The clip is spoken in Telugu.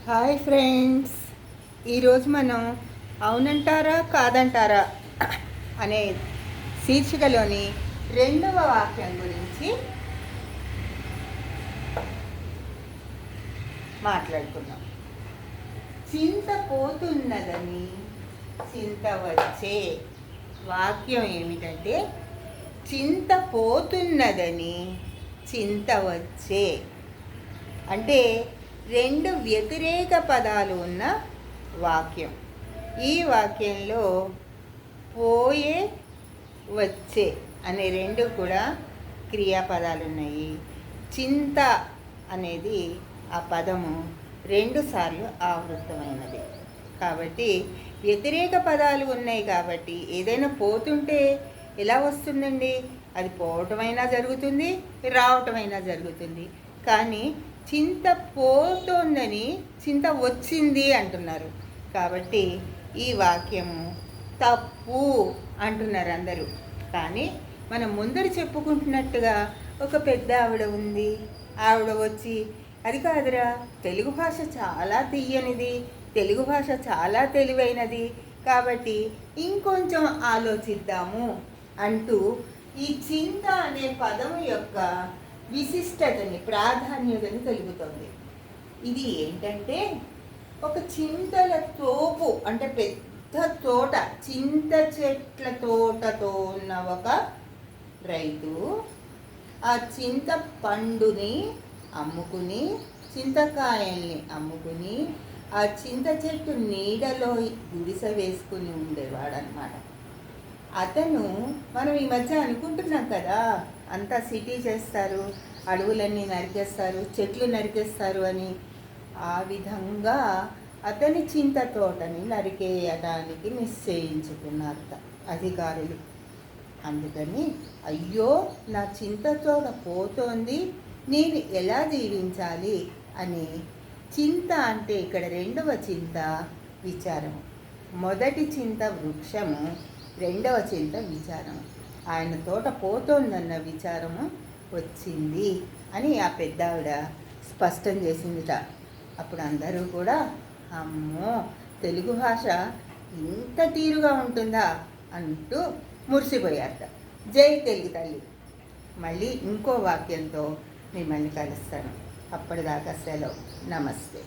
హాయ్ ఫ్రెండ్స్, ఈరోజు మనం అవునంటారా కాదంటారా అనే శీర్షికలోని రెండవ వాక్యం గురించి మాట్లాడుకుందాం. చింత పోతున్నదని చింత వచ్చే. వాక్యం ఏమిటంటే చింత పోతున్నదని చింత వచ్చే. అంటే రెండు వ్యతిరేక పదాలు ఉన్న వాక్యం. ఈ వాక్యంలో పోయే వచ్చే అనే రెండు కూడా క్రియాపదాలు ఉన్నాయి. చింత అనేది ఆ పదము 2 సార్లు ఆవృతమైనది. కాబట్టి వ్యతిరేక పదాలు ఉన్నాయి కాబట్టి ఏదైనా పోతుంటే ఎలా వస్తుందండి? అది పోవటమైనా జరుగుతుంది, రావటమైనా జరుగుతుంది. కానీ చింత పోతోందని చింత వచ్చింది అంటున్నారు. కాబట్టి ఈ వాక్యము తప్పు అంటున్నారు అందరూ. కానీ మనం ముందర చెప్పుకుంటున్నట్టుగా ఒక పెద్ద ఆవిడ ఉంది. ఆవిడ వచ్చి అది కాదురా, తెలుగు భాష చాలా తీయనిది, తెలుగు భాష చాలా తెలివైనది, కాబట్టి ఇంకొంచెం ఆలోచిద్దాము అంటూ ఈ చింత అనే పదం యొక్క విశిష్టతని, ప్రాధాన్యతని తెలుపుతుంది. ఇది ఏంటంటే ఒక చింతల తోపు, అంటే పెద్ద తోట, చింత చెట్ల తోటతో ఉన్న ఒక రైతు ఆ చింత పండుని అమ్ముకుని, చింతకాయల్ని అమ్ముకుని ఆ చింత చెట్టు నీడలో గుడిసె వేసుకుని ఉండేవాడనమాట. అతను మనం ఈ మధ్య అనుకుంటున్నాం కదా, అంతా సిటీ చేస్తారు, అడవులన్నీ నరికేస్తారు, చెట్లు నరికేస్తారు అని. ఆ విధంగా అతని చింత తోటని నరికేయడానికి నిశ్చయించుకున్నారు అధికారులు. అందుకని అయ్యో నా చింత తోట పోతోంది, నేను ఎలా జీవించాలి అని చింత అంటే ఇక్కడ రెండవ చింత విచారము. మొదటి చింత వృక్షము, రెండవ చింత విచారము. ఆయన తోట పోతోందన్న విచారము వచ్చింది అని ఆ పెద్దావిడ స్పష్టం చేసిందిట. అప్పుడు అందరూ కూడా అమ్మో, తెలుగు భాష ఇంత తీరుగా ఉంటుందా అంటూ మురిసిపోయారట. జై తెలుగు తల్లి. మళ్ళీ ఇంకో వాక్యంతో మిమ్మల్ని కలుస్తాను. అప్పటిదాకా సెలవు. నమస్తే.